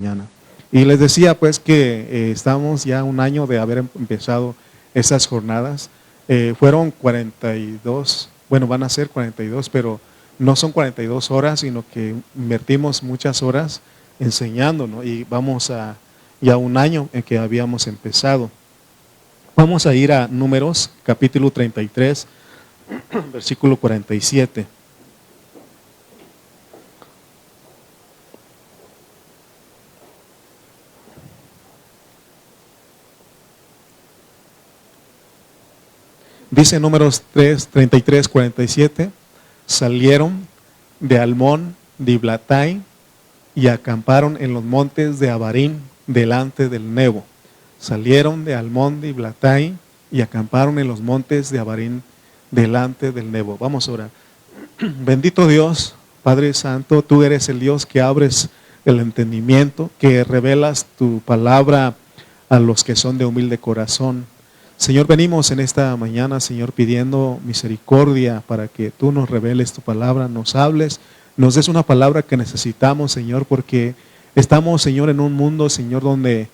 mañana. Y les decía pues que estamos ya un año de haber empezado esas jornadas. Fueron 42, bueno, van a ser 42, pero no son 42 horas, sino que invertimos muchas horas enseñando, ¿no? Y vamos a ya un año en que habíamos empezado. Vamos a ir a Números, capítulo 33, versículo 47. Dice Números 33, 47, salieron de Almón, Diblatai, y acamparon en los montes de Abarín, delante del Nebo. Salieron de Almón, Diblatai, y acamparon en los montes de Abarín, delante del Nebo. Vamos a orar. Bendito Dios, Padre Santo, tú eres el Dios que abres el entendimiento, que revelas tu palabra a los que son de humilde corazón. Señor, venimos en esta mañana, Señor, pidiendo misericordia para que tú nos reveles tu palabra, nos hables, nos des una palabra que necesitamos, Señor, porque estamos, Señor, en un mundo, Señor, donde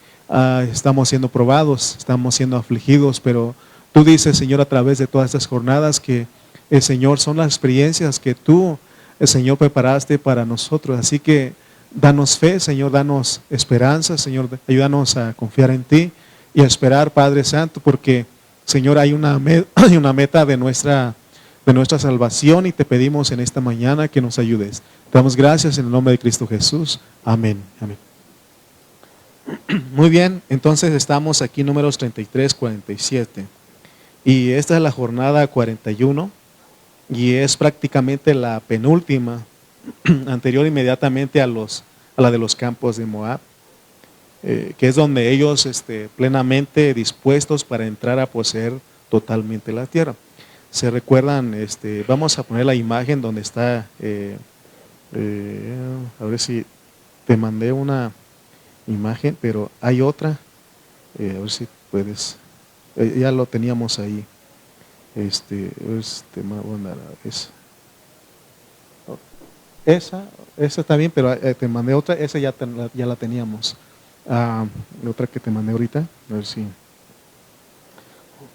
estamos siendo probados, estamos siendo afligidos, pero tú dices, Señor, a través de todas estas jornadas que, Señor, son las experiencias que tú, Señor, preparaste para nosotros. Así que danos fe, Señor, danos esperanza, Señor, ayúdanos a confiar en ti y a esperar, Padre Santo, porque, Señor, hay una meta de nuestra salvación y te pedimos en esta mañana que nos ayudes. Te damos gracias en el nombre de Cristo Jesús. Amén. Amén. Muy bien, entonces estamos aquí Números 33, 47. Y esta es la jornada 41 y es prácticamente la penúltima, anterior inmediatamente a la de los campos de Moab. Que es donde ellos plenamente dispuestos para entrar a poseer totalmente la tierra. Se recuerdan, vamos a poner la imagen donde está, a ver si te mandé una imagen, pero hay otra, a ver si puedes, ya lo teníamos ahí, esa está bien, pero te mandé otra, esa ya la teníamos. La otra que te mandé ahorita, a ver si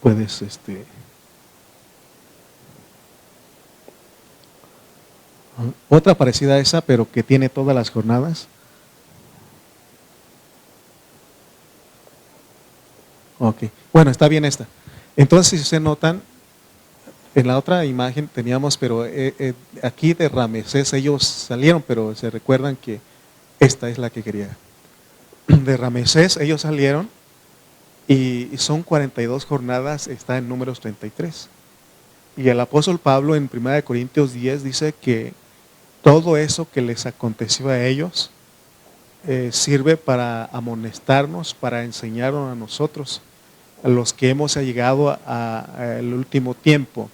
puedes otra parecida a esa, pero que tiene todas las jornadas. Ok, bueno, está bien esta. Entonces, si se notan, en la otra imagen teníamos, pero aquí de Ramesés ellos salieron, pero se recuerdan que esta es la que quería. De Ramesés ellos salieron y son 42 jornadas, está en Números 33. Y el apóstol Pablo en 1 Corintios 10 dice que todo eso que les aconteció a ellos sirve para amonestarnos, para enseñarnos a nosotros, a los que hemos llegado al último tiempo.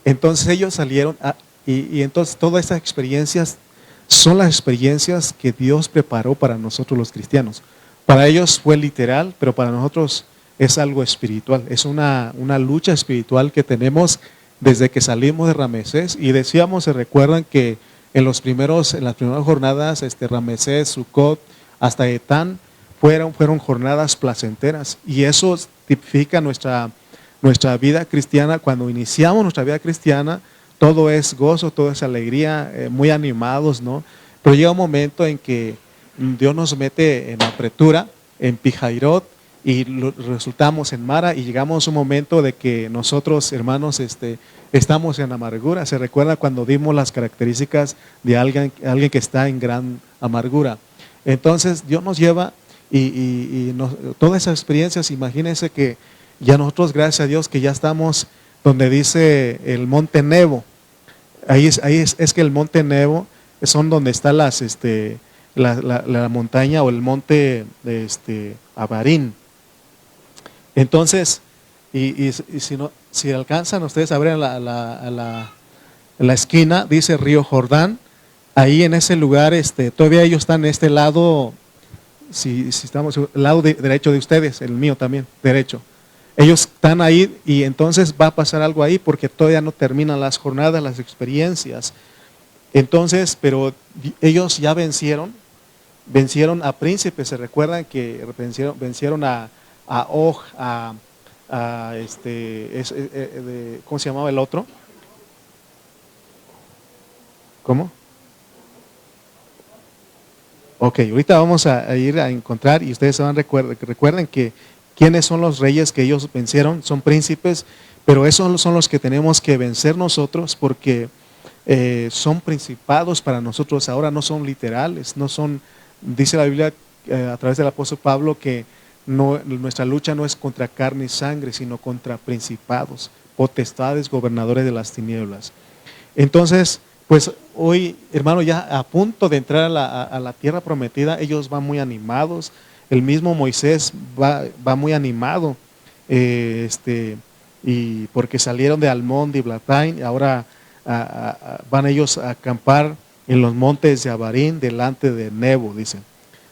Entonces ellos salieron y entonces todas estas experiencias son las experiencias que Dios preparó para nosotros los cristianos. Para ellos fue literal, pero para nosotros es algo espiritual. Es una lucha espiritual que tenemos desde que salimos de Ramesés. Y decíamos, se recuerdan que en las primeras jornadas, Ramesés, Sucot, hasta Etán, fueron jornadas placenteras. Y eso tipifica nuestra vida cristiana. Cuando iniciamos nuestra vida cristiana, todo es gozo, todo es alegría, muy animados, ¿no? Pero llega un momento en que Dios nos mete en apretura, en Pijairot, y resultamos en Mara, y llegamos a un momento de que nosotros, hermanos, estamos en amargura. Se recuerda cuando dimos las características de alguien que está en gran amargura. Entonces Dios nos lleva y todas esas experiencias, imagínense que ya nosotros, gracias a Dios, que ya estamos donde dice el monte Nebo. Ahí es que el monte Nebo son donde está la montaña o el monte Abarín. Entonces, si alcanzan ustedes a ver en la esquina, dice Río Jordán. Ahí en ese lugar, todavía ellos están en este lado, si estamos, el lado derecho de ustedes, el mío también, derecho. Ellos están ahí y entonces va a pasar algo ahí porque todavía no terminan las jornadas, las experiencias. Entonces, pero ellos ya vencieron vencieron a príncipes. Se recuerdan que vencieron a Og, ¿cómo se llamaba el otro? ¿Cómo? Ok, ahorita vamos a ir a encontrar y ustedes se van a recuerden que quiénes son los reyes que ellos vencieron, son príncipes, pero esos son los que tenemos que vencer nosotros porque son principados para nosotros, ahora no son literales, no son, dice la Biblia a través del apóstol Pablo que nuestra lucha no es contra carne y sangre, sino contra principados, potestades, gobernadores de las tinieblas. Entonces, pues hoy, hermano, ya a punto de entrar a la tierra prometida, ellos van muy animados, el mismo Moisés va muy animado, y porque salieron de Almón, de Blataim, ahora van ellos a acampar en los montes de Abarín, delante de Nebo, dicen.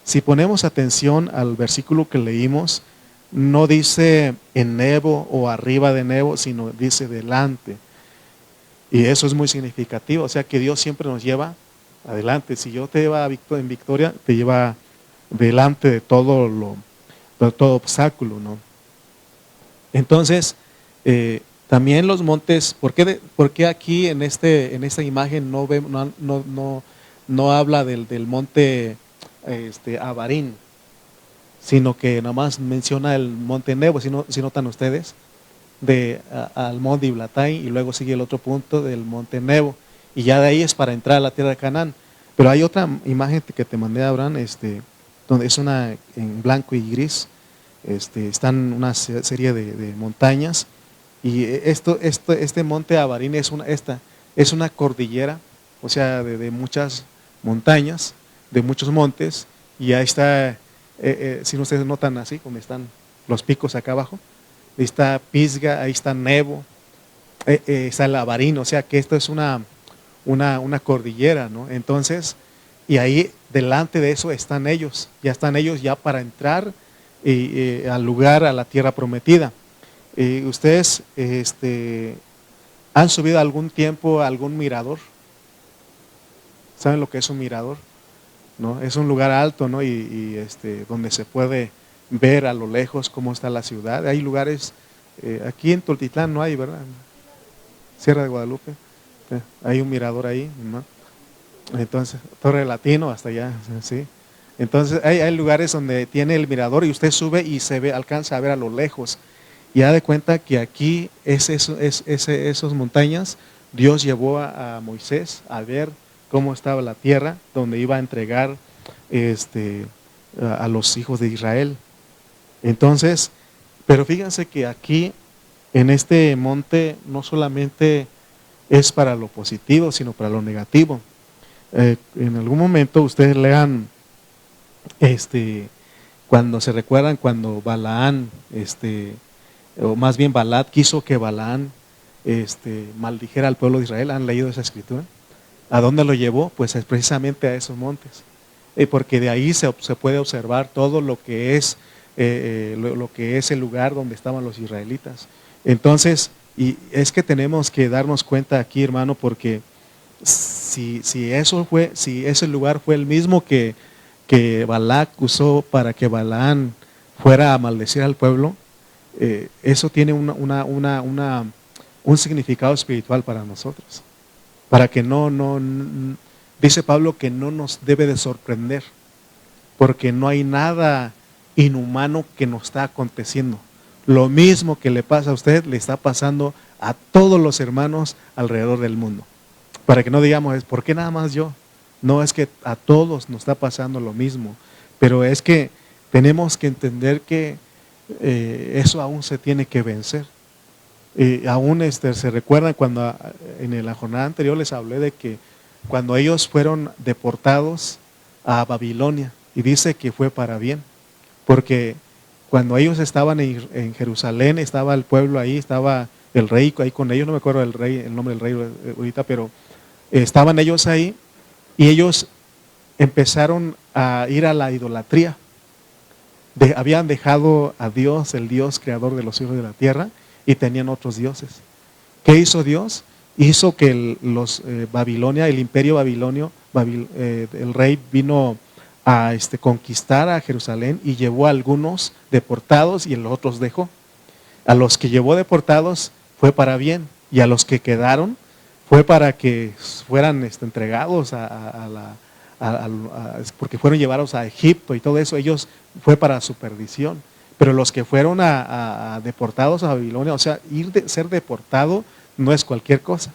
Si ponemos atención al versículo que leímos, no dice en Nebo o arriba de Nebo, sino dice delante. Y eso es muy significativo, o sea que Dios siempre nos lleva adelante. Si yo te lleva en victoria, te lleva delante de todo obstáculo, ¿no? Entonces, también los montes, ¿por qué aquí en esta imagen no habla del monte Abarín, sino que nada más menciona el monte Nebo, si notan ustedes? Al monte Iblatain y luego sigue el otro punto del monte Nebo y ya de ahí es para entrar a la tierra de Canaán. Pero hay otra imagen que te mandé, Abraham, donde es una en blanco y gris, están una serie de montañas y este monte Abarín es una cordillera, o sea de muchas montañas, de muchos montes, y ahí está, si ustedes notan así, como están los picos acá abajo, ahí está Pisga, ahí está Nebo, está el Abarín, o sea que esto es una cordillera, ¿no? Entonces, y ahí delante de eso están ellos ya para entrar al lugar, a la tierra prometida. ¿Ustedes han subido algún tiempo a algún mirador? ¿Saben lo que es un mirador? ¿No? Es un lugar alto, ¿no? Donde se puede ver a lo lejos cómo está la ciudad. Hay lugares, aquí en Tultitlán no hay, ¿verdad? Sierra de Guadalupe, hay un mirador ahí, ¿no? Entonces, Torre Latino hasta allá, ¿sí? Entonces hay lugares donde tiene el mirador y usted sube y alcanza a ver a lo lejos. Y da de cuenta que aquí esas montañas, Dios llevó a Moisés a ver cómo estaba la tierra donde iba a entregar a los hijos de Israel. Entonces, pero fíjense que aquí en este monte no solamente es para lo positivo, sino para lo negativo. En algún momento ustedes lean cuando se recuerdan cuando Balaán, o más bien Balac quiso que Balaán maldijera al pueblo de Israel. ¿Han leído esa escritura? ¿A dónde lo llevó? Pues es precisamente a esos montes, porque de ahí se puede observar todo lo que es el lugar donde estaban los israelitas. Entonces, y es que tenemos que darnos cuenta aquí, hermano, porque si ese lugar fue el mismo que Balac usó para que Balaán fuera a maldecir al pueblo, eso tiene un significado espiritual para nosotros. Para que dice Pablo que no nos debe de sorprender, porque no hay nada inhumano que nos está aconteciendo. Lo mismo que le pasa a usted, le está pasando a todos los hermanos alrededor del mundo. Para que no digamos, ¿por qué nada más yo? No, es que a todos nos está pasando lo mismo, pero es que tenemos que entender que eso aún se tiene que vencer. Aún se recuerdan cuando en la jornada anterior les hablé de que cuando ellos fueron deportados a Babilonia, y dice que fue para bien, porque cuando ellos estaban en Jerusalén, estaba el pueblo ahí, estaba el rey ahí con ellos, no me acuerdo el nombre del rey ahorita, pero estaban ellos ahí y ellos empezaron a ir a la idolatría. Habían dejado a Dios, el Dios creador de los hijos de la tierra, y tenían otros dioses. ¿Qué hizo Dios? Hizo que Babilonia, el imperio babilonio, el rey vino a conquistar a Jerusalén y llevó a algunos deportados y a los otros dejó. A los que llevó deportados fue para bien y a los que quedaron fue para que fueran entregados porque fueron llevados a Egipto y todo eso, ellos fue para su perdición. Pero los que fueron deportados a Babilonia, o sea, ser deportado no es cualquier cosa.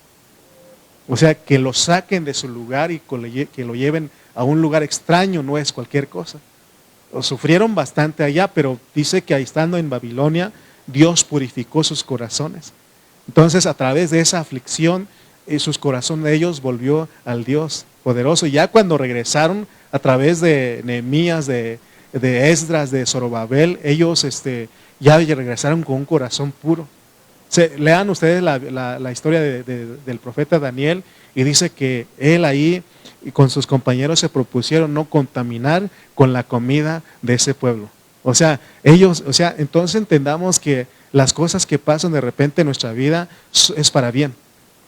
O sea, que lo saquen de su lugar y que lo lleven a un lugar extraño no es cualquier cosa. Sufrieron bastante allá, pero dice que ahí estando en Babilonia, Dios purificó sus corazones. Entonces, a través de esa aflicción, sus corazones de ellos volvió al Dios poderoso. Y ya cuando regresaron a través de Nehemías, de Esdras, de Zorobabel, ellos ya regresaron con un corazón puro. Lean ustedes la historia del profeta Daniel y dice que él ahí y con sus compañeros se propusieron no contaminar con la comida de ese pueblo. Entonces entendamos que las cosas que pasan de repente en nuestra vida es para bien.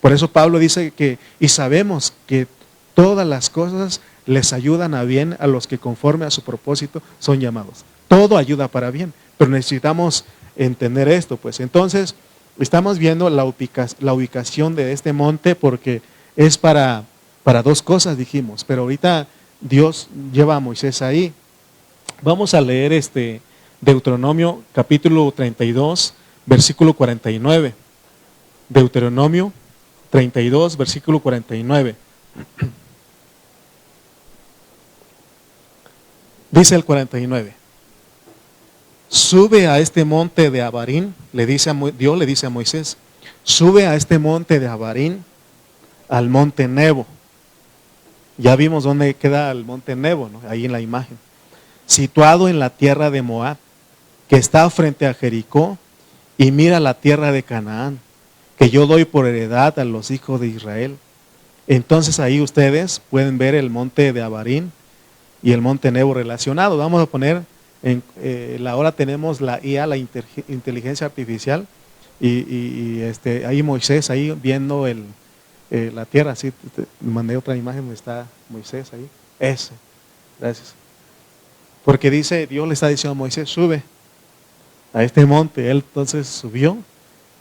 Por eso Pablo dice y sabemos que todas las cosas les ayudan a bien a los que conforme a su propósito son llamados. Todo ayuda para bien, pero necesitamos entender esto, pues. Entonces, estamos viendo la ubicación de este monte porque es para dos cosas, dijimos, pero ahorita Dios lleva a Moisés ahí. Vamos a leer Deuteronomio capítulo 32, versículo 49. Deuteronomio 32, versículo 49. Dice el 49. Sube a este monte de Abarín, Dios le dice a Moisés, sube a este monte de Abarín, al monte Nebo. Ya vimos dónde queda el monte Nebo, ¿no? Ahí en la imagen. Situado en la tierra de Moab, que está frente a Jericó, y mira la tierra de Canaán, que yo doy por heredad a los hijos de Israel. Entonces ahí ustedes pueden ver el monte de Abarín y el monte Nebo relacionado. Vamos a poner, ahora tenemos la IA, la inteligencia artificial, y ahí Moisés, ahí viendo la tierra, así, mandé otra imagen donde está Moisés ahí. Gracias. Porque dice, Dios le está diciendo a Moisés, sube a este monte. Él entonces subió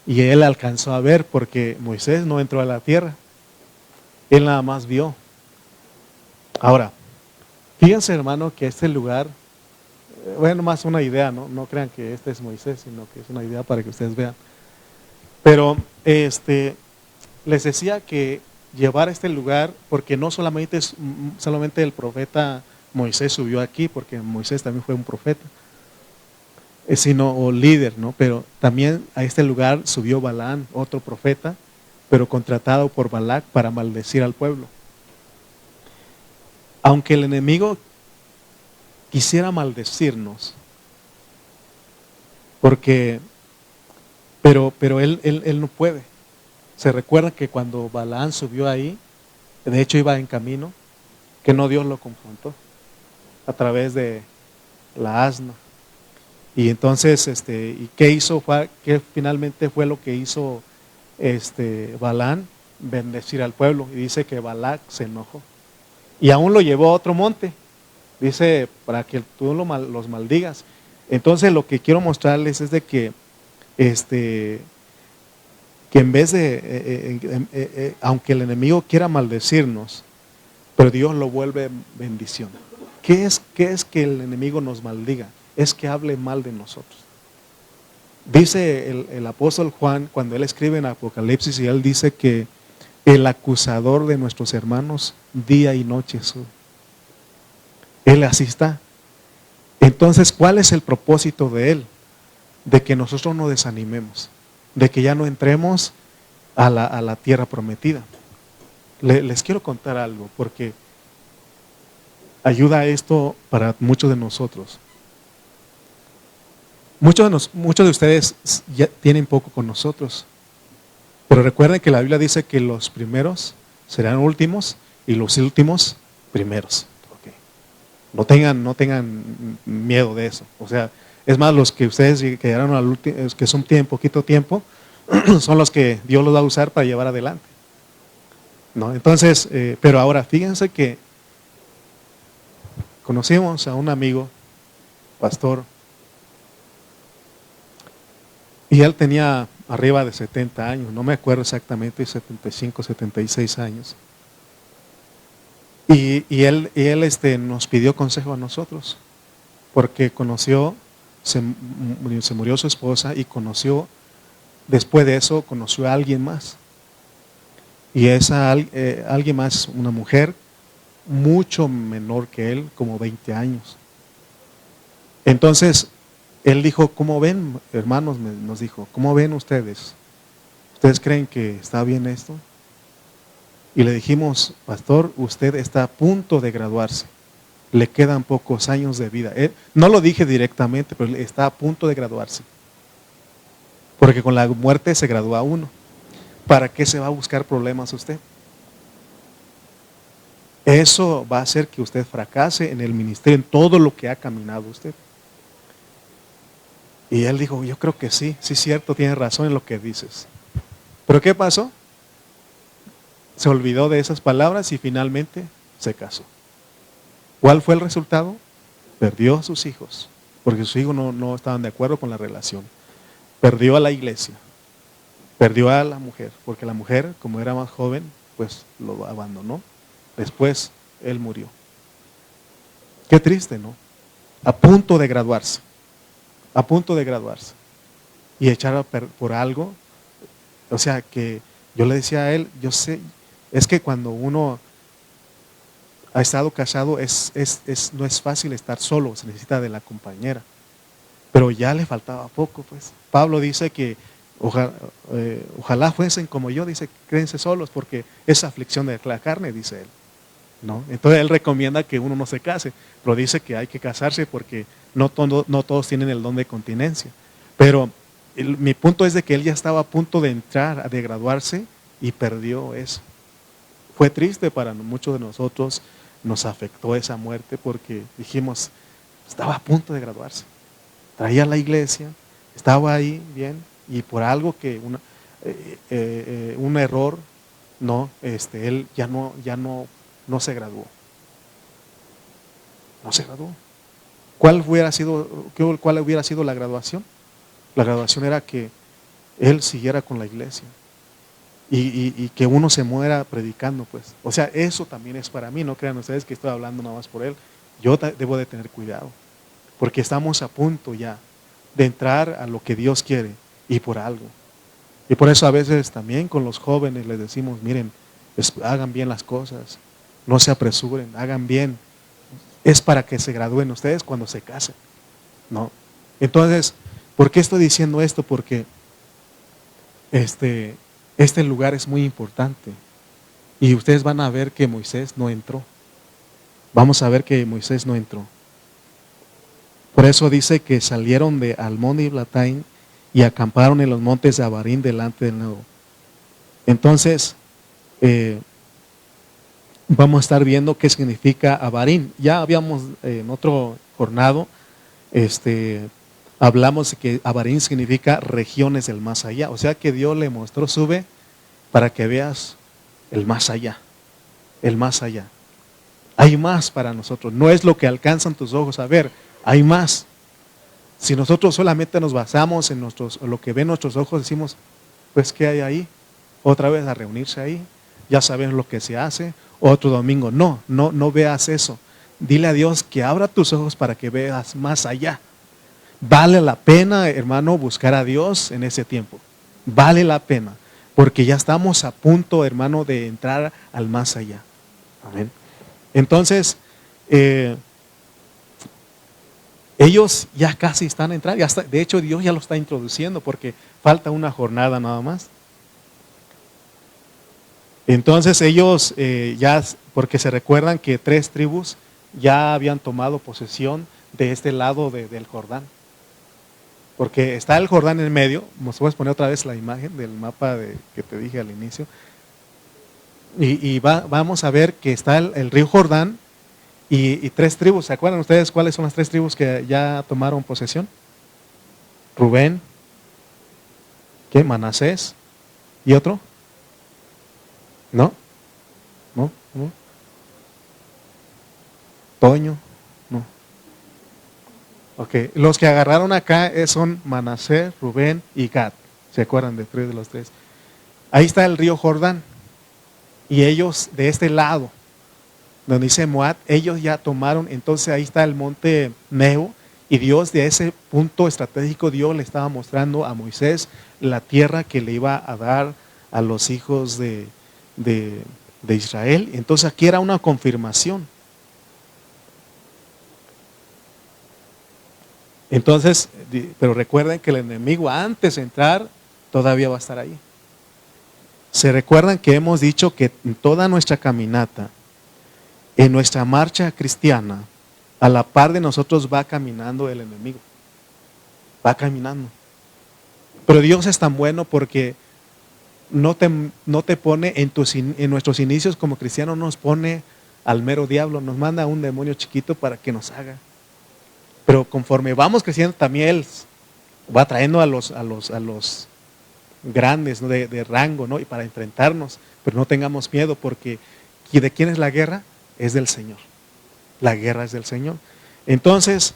y él alcanzó a ver porque Moisés no entró a la tierra. Él nada más vio. Ahora, fíjense hermano que este lugar, bueno, más una idea, no crean que este es Moisés, sino que es una idea para que ustedes vean. Pero les decía que llevar a este lugar, porque no solamente el profeta Moisés subió aquí, porque Moisés también fue un profeta, o líder, ¿no? Pero también a este lugar subió Balaam, otro profeta, pero contratado por Balac para maldecir al pueblo. Aunque el enemigo quisiera maldecirnos, pero él no puede. Se recuerda que cuando Balaam subió ahí, de hecho iba en camino, que no Dios lo confrontó a través de la asna. Y entonces, ¿y qué hizo? ¿Qué finalmente fue lo que hizo Balaam? Bendecir al pueblo. Y dice que Balac se enojó. Y aún lo llevó a otro monte. Dice, para que tú los maldigas. Entonces lo que quiero mostrarles es de que en vez de, aunque el enemigo quiera maldecirnos, pero Dios lo vuelve bendición. ¿Qué es que el enemigo nos maldiga? Es que hable mal de nosotros. Dice el apóstol Juan, cuando él escribe en Apocalipsis, y él dice que el acusador de nuestros hermanos día y noche sube. Él así está. Entonces, ¿cuál es el propósito de él? De que nosotros no desanimemos, de que ya no entremos a la tierra prometida. Les quiero contar algo, porque ayuda esto para muchos de nosotros. Muchos de ustedes ya tienen poco con nosotros, pero recuerden que la Biblia dice que los primeros serán últimos y los últimos primeros. Okay. No tengan miedo de eso. O sea, es más, los que ustedes quedaron al último, que son poquito tiempo, son los que Dios los va a usar para llevar adelante. ¿No? Entonces, pero ahora fíjense que conocimos a un amigo, pastor, y él tenía arriba de 70 años, no me acuerdo exactamente, 75, 76 años. Y él nos pidió consejo a nosotros, porque se murió su esposa y después de eso conoció a alguien más. Y alguien más, una mujer mucho menor que él, como 20 años. Entonces, él dijo, ¿cómo ven, hermanos? Nos dijo, ¿cómo ven ustedes? ¿Ustedes creen que está bien esto? Y le dijimos, pastor, usted está a punto de graduarse. Le quedan pocos años de vida. No lo dije directamente, pero está a punto de graduarse. Porque con la muerte se gradúa uno. ¿Para qué se va a buscar problemas usted? Eso va a hacer que usted fracase en el ministerio, en todo lo que ha caminado usted. Y él dijo, yo creo que sí, sí es cierto, tiene razón en lo que dices. ¿Pero qué pasó? Se olvidó de esas palabras y finalmente se casó. ¿Cuál fue el resultado? Perdió a sus hijos, porque sus hijos no estaban de acuerdo con la relación. Perdió a la iglesia, perdió a la mujer, porque la mujer, como era más joven, pues lo abandonó. Después él murió. Qué triste, ¿no? A punto de graduarse, a punto de graduarse. Y echar por algo, o sea que yo le decía a él, yo sé, es que cuando uno ha estado casado no es fácil estar solo, se necesita de la compañera. Pero ya le faltaba poco, pues. Pablo dice que ojalá fuesen como yo, dice, créense solos, porque es aflicción de la carne, dice él. ¿No? Entonces él recomienda que uno no se case, pero dice que hay que casarse porque no todos tienen el don de continencia. Pero mi punto es de que él ya estaba a punto de entrar, de graduarse, y perdió eso. Fue triste para muchos de nosotros, nos afectó esa muerte porque dijimos, estaba a punto de graduarse. Traía la iglesia, estaba ahí bien, y por algo que un error, él ya no se graduó. No se graduó. ¿Cuál hubiera sido la graduación? La graduación era que él siguiera con la iglesia y que uno se muera predicando, pues. O sea, eso también es para mí, no crean ustedes que estoy hablando nada más por él. Yo debo de tener cuidado, porque estamos a punto ya de entrar a lo que Dios quiere y por algo. Y por eso a veces también con los jóvenes les decimos, miren, hagan bien las cosas, no se apresuren, hagan bien. Es para que se gradúen ustedes cuando se casen, ¿no? Entonces, ¿por qué estoy diciendo esto? Porque este lugar es muy importante y ustedes van a ver que Moisés no entró. Vamos a ver que Moisés no entró. Por eso dice que salieron de Almón y Blataim y acamparon en los montes de Abarim delante del nuevo. Entonces, vamos a estar viendo qué significa Abarim. Ya habíamos en otro jornado, hablamos de que Abarim significa regiones del más allá. O sea que Dios le mostró, sube para que veas el más allá. El más allá. Hay más para nosotros. No es lo que alcanzan tus ojos a ver. Hay más. Si nosotros solamente nos basamos en lo que ven nuestros ojos, decimos, pues ¿qué hay ahí? Otra vez a reunirse ahí. Ya saben lo que se hace. Otro domingo. No veas eso. Dile a Dios que abra tus ojos para que veas más allá. Vale la pena, hermano, buscar a Dios en ese tiempo. Vale la pena. Porque ya estamos a punto, hermano, de entrar al más allá. Amén. Entonces, ellos ya casi están entrando. De hecho, Dios ya lo está introduciendo porque falta una jornada nada más. Entonces ellos porque se recuerdan que 3 tribus ya habían tomado posesión de este lado del Jordán. Porque está el Jordán en el medio. ¿Nos puedes poner otra vez la imagen del mapa que te dije al inicio? Y vamos a ver que está el río Jordán y 3 tribus. ¿Se acuerdan ustedes cuáles son las 3 tribus que ya tomaron posesión? Rubén, ¿qué? Manasés y otro. ¿No? Toño. Ok, los que agarraron acá son Manasés, Rubén y Gad. ¿Se acuerdan de tres de los tres? Ahí está el río Jordán. Y ellos de este lado, donde dice Moab, ellos ya tomaron, entonces ahí está el monte Nebo. Y Dios de ese punto estratégico, Dios le estaba mostrando a Moisés la tierra que le iba a dar a los hijos de Israel. Entonces aquí era una confirmación. Entonces, pero recuerden que el enemigo antes de entrar todavía va a estar ahí. Se recuerdan que hemos dicho que en toda nuestra caminata, en nuestra marcha cristiana, a la par de nosotros va caminando el enemigo. Va caminando. Pero Dios es tan bueno porque no te pone en nuestros inicios como cristianos, nos pone al mero diablo, nos manda a un demonio chiquito para que nos haga. Pero conforme vamos creciendo también Él va trayendo a los grandes, ¿no? de rango, ¿no? Y para enfrentarnos, pero no tengamos miedo porque ¿de quién es la guerra? Es del Señor. La guerra es del Señor. Entonces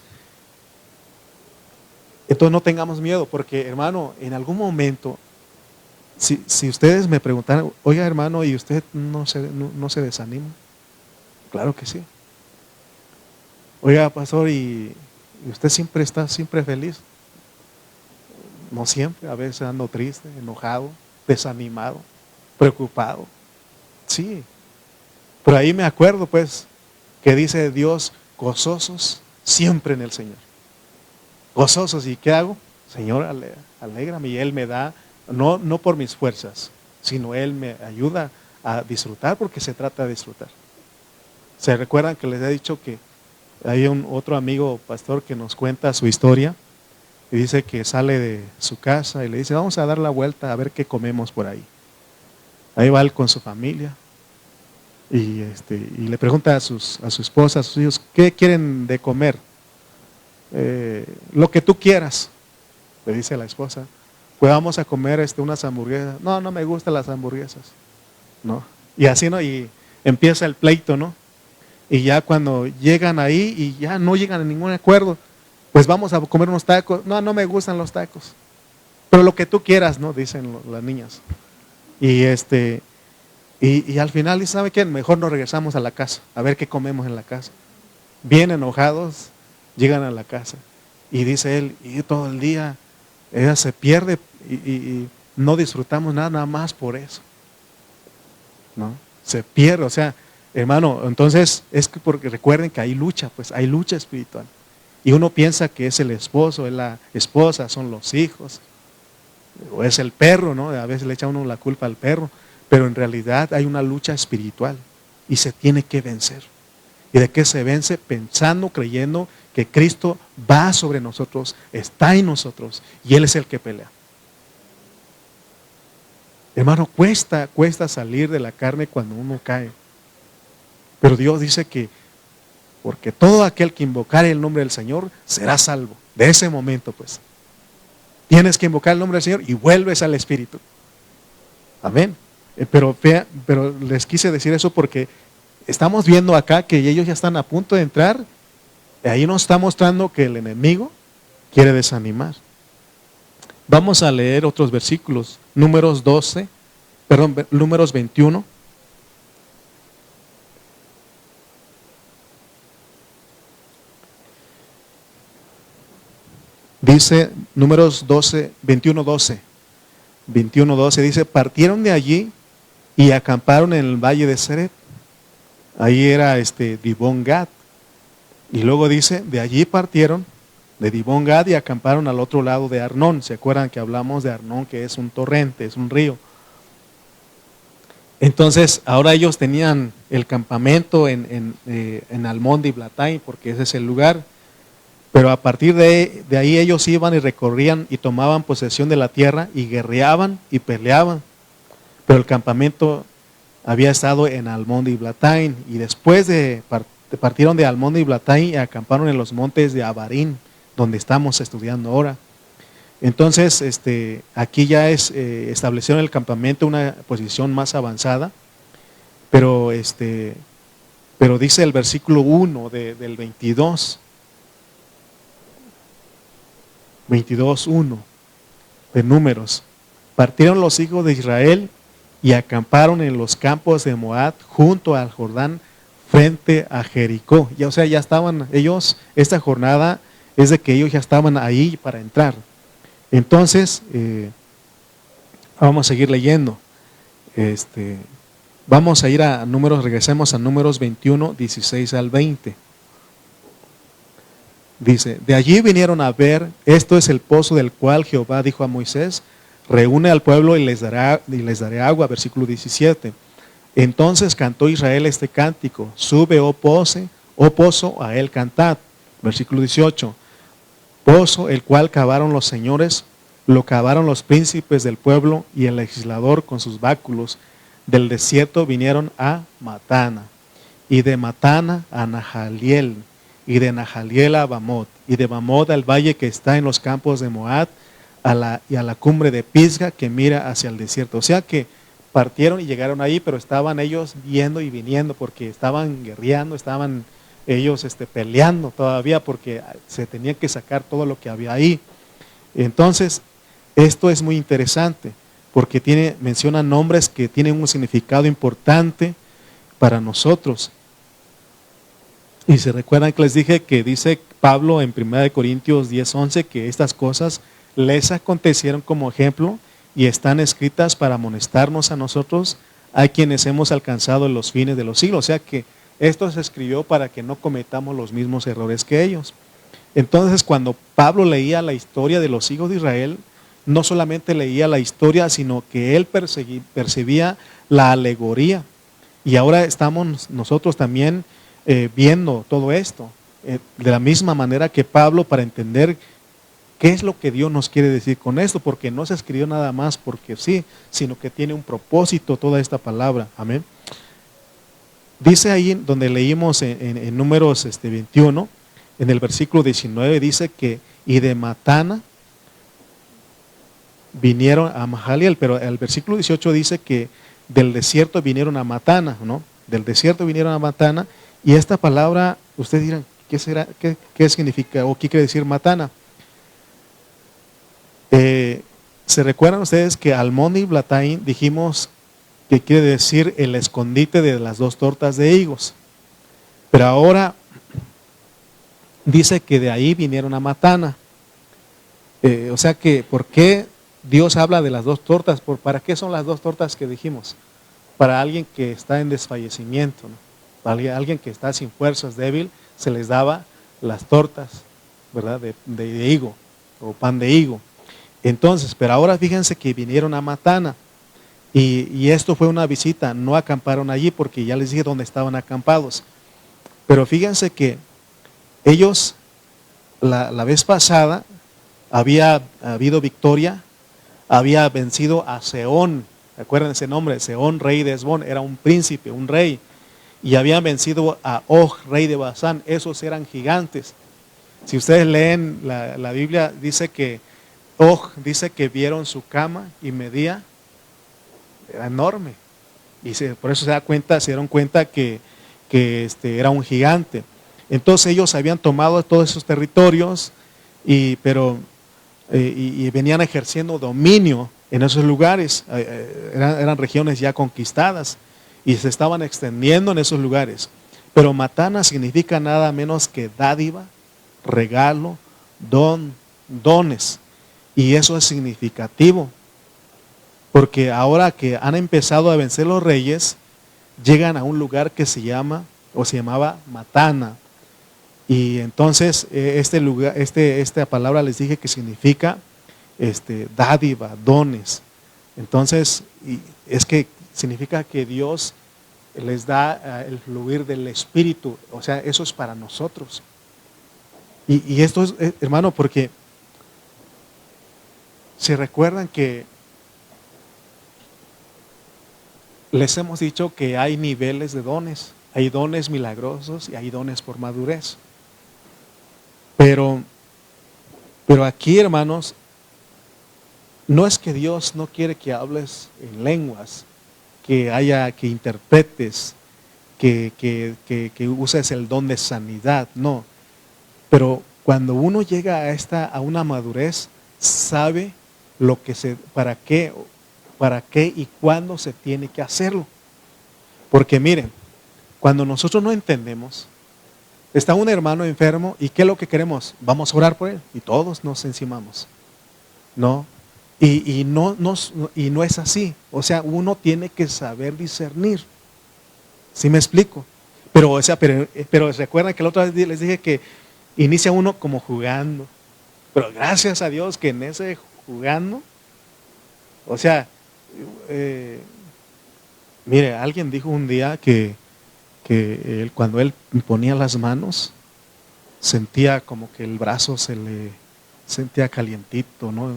no tengamos miedo porque, hermano, en algún momento, si ustedes me preguntaran, oiga, hermano, ¿y usted no se desanima? Claro que sí. Oiga, pastor, ¿y usted siempre está feliz? No siempre, a veces ando triste, enojado, desanimado, preocupado. Sí, pero ahí me acuerdo pues que dice Dios, gozosos siempre en el Señor. Gozosos, ¿y qué hago? Señor, alégrame, y Él me da, no por mis fuerzas, sino Él me ayuda a disfrutar porque se trata de disfrutar. ¿Se recuerdan que les he dicho que hay otro amigo pastor que nos cuenta su historia? Y dice que sale de su casa y le dice, vamos a dar la vuelta a ver qué comemos por ahí. Ahí va él con su familia y le pregunta a su esposa, a sus hijos, ¿qué quieren de comer? Lo que tú quieras, le dice la esposa. Pues vamos a comer unas hamburguesas. No, no me gustan las hamburguesas. ¿No? Y así, ¿no? Y empieza el pleito, ¿no? Y ya cuando llegan ahí y ya no llegan a ningún acuerdo, pues vamos a comer unos tacos. No, no me gustan los tacos. Pero lo que tú quieras, ¿no? Dicen las niñas. Y y al final dice, ¿sabe qué? Mejor nos regresamos a la casa, a ver qué comemos en la casa. Bien enojados, llegan a la casa. Y dice él, y todo el día ella se pierde y no disfrutamos nada más por eso. ¿No? Se pierde, o sea, hermano, entonces es que porque recuerden que hay lucha, pues hay lucha espiritual. Y uno piensa que es el esposo, es la esposa, son los hijos, o es el perro, ¿no? A veces le echa uno la culpa al perro, pero en realidad hay una lucha espiritual y se tiene que vencer. ¿Y de qué se vence? Pensando, creyendo que Cristo va sobre nosotros, está en nosotros y Él es el que pelea. Hermano, cuesta salir de la carne cuando uno cae. Pero Dios dice que porque todo aquel que invocare el nombre del Señor será salvo. De ese momento, pues. Tienes que invocar el nombre del Señor y vuelves al Espíritu. Amén. Pero les quise decir eso porque estamos viendo acá que ellos ya están a punto de entrar. Y ahí nos está mostrando que el enemigo quiere desanimar. Vamos a leer otros versículos. Números 21. Dice Números 21:12 dice, partieron de allí y acamparon en el valle de Seret. Ahí era Dibón Gad. Y luego dice, de allí partieron de Dibón Gad y acamparon al otro lado de Arnón. ¿Se acuerdan que hablamos de Arnón, que es un torrente, es un río? Entonces, ahora ellos tenían el campamento en Almón de Iblatain, porque ese es el lugar. Pero a partir de ahí ellos iban y recorrían y tomaban posesión de la tierra y guerreaban y peleaban. Pero el campamento había estado en Almón de Iblatain y después partieron de Almón de Iblatain y acamparon en los montes de Abarín, donde estamos estudiando ahora. Entonces, aquí ya establecieron el campamento una posición más avanzada, pero dice el versículo 1 del 22. 22:1 de Números. Partieron los hijos de Israel y acamparon en los campos de Moab junto al Jordán frente a Jericó. Ya, o sea, ya estaban ellos, esta jornada es de que ellos ya estaban ahí para entrar. Entonces, vamos a seguir leyendo. Vamos a ir a Números, regresemos a Números 21, 16 al 20. Dice, de allí vinieron a ver, esto es el pozo del cual Jehová dijo a Moisés, reúne al pueblo y les daré agua, versículo 17. Entonces cantó Israel este cántico, sube, oh pozo, a él cantad. Versículo 18, pozo el cual cavaron los señores, lo cavaron los príncipes del pueblo y el legislador con sus báculos. Del desierto vinieron a Matana, y de Matana a Nahaliel, y de Nahaliel a Bamot, y de Bamot al valle que está en los campos de Moab, y a la cumbre de Pisga que mira hacia el desierto. O sea que partieron y llegaron ahí, pero estaban ellos yendo y viniendo porque estaban guerreando, estaban ellos peleando todavía porque se tenía que sacar todo lo que había ahí. Entonces, esto es muy interesante porque menciona nombres que tienen un significado importante para nosotros. Y se recuerdan que les dije que dice Pablo en 1 Corintios 10:11 que estas cosas les acontecieron como ejemplo y están escritas para amonestarnos a nosotros, a quienes hemos alcanzado los fines de los siglos. O sea que esto se escribió para que no cometamos los mismos errores que ellos. Entonces, cuando Pablo leía la historia de los hijos de Israel, no solamente leía la historia, sino que él percibía la alegoría. Y ahora estamos nosotros también viendo todo esto, de la misma manera que Pablo, para entender qué es lo que Dios nos quiere decir con esto, porque no se escribió nada más porque sí, sino que tiene un propósito toda esta palabra. Amén. Dice ahí donde leímos en Números 21, en el versículo 19, dice que y de Matana vinieron a Mahaliel, pero el versículo 18 dice que del desierto vinieron a Matana, ¿no? Del desierto vinieron a Matana, y esta palabra, ustedes dirán, ¿qué será? ¿Qué significa o qué quiere decir Matana? ¿Se recuerdan ustedes que Almón y Blataín dijimos que quiere decir el escondite de las dos tortas de higos? Pero ahora dice que de ahí vinieron a Matana. O sea que, ¿por qué Dios habla de las dos tortas? ¿Para qué son las dos tortas que dijimos? Para alguien que está en desfallecimiento, ¿no? Para alguien que está sin fuerzas, débil, se les daba las tortas, ¿verdad? De higo o pan de higo. Entonces, pero ahora fíjense que vinieron a Matana y esto fue una visita, no acamparon allí porque ya les dije dónde estaban acampados. Pero fíjense que ellos, la vez pasada, había habido victoria, había vencido a Sehón, recuerden ese nombre, Sehón, rey de Hesbón, era un príncipe, un rey, y habían vencido a Og, rey de Basán, esos eran gigantes. Si ustedes leen la Biblia, dice que Og dice que vieron su cama y medía, era enorme, y por eso se dieron cuenta que era un gigante. Entonces ellos habían tomado todos esos territorios, y venían ejerciendo dominio en esos lugares, eran regiones ya conquistadas, y se estaban extendiendo en esos lugares. Pero Matana significa nada menos que dádiva, regalo, dones. Y eso es significativo, porque ahora que han empezado a vencer los reyes, llegan a un lugar que se llamaba Matana. Y entonces esta palabra les dije que significa dádiva, dones. Entonces, es que significa que Dios les da el fluir del Espíritu, o sea, eso es para nosotros. Y esto es, hermano, porque se recuerdan que les hemos dicho que hay niveles de dones, hay dones milagrosos y hay dones por madurez. Pero aquí, hermanos, no es que Dios no quiere que hables en lenguas, que interpretes, que uses el don de sanidad, no. Pero cuando uno llega a una madurez, sabe lo que para qué y cuándo se tiene que hacerlo. Porque miren, cuando nosotros no entendemos, está un hermano enfermo y ¿qué es lo que queremos? Vamos a orar por él y todos nos encimamos. No, y no es así. O sea, uno tiene que saber discernir. ¿Sí me explico? Pero, o sea, pero recuerdan que la otra vez les dije que inicia uno como jugando. Pero gracias a Dios que en ese jugando, o sea, mire, alguien dijo un día que cuando él ponía las manos, sentía como que el brazo se le sentía calientito, ¿no?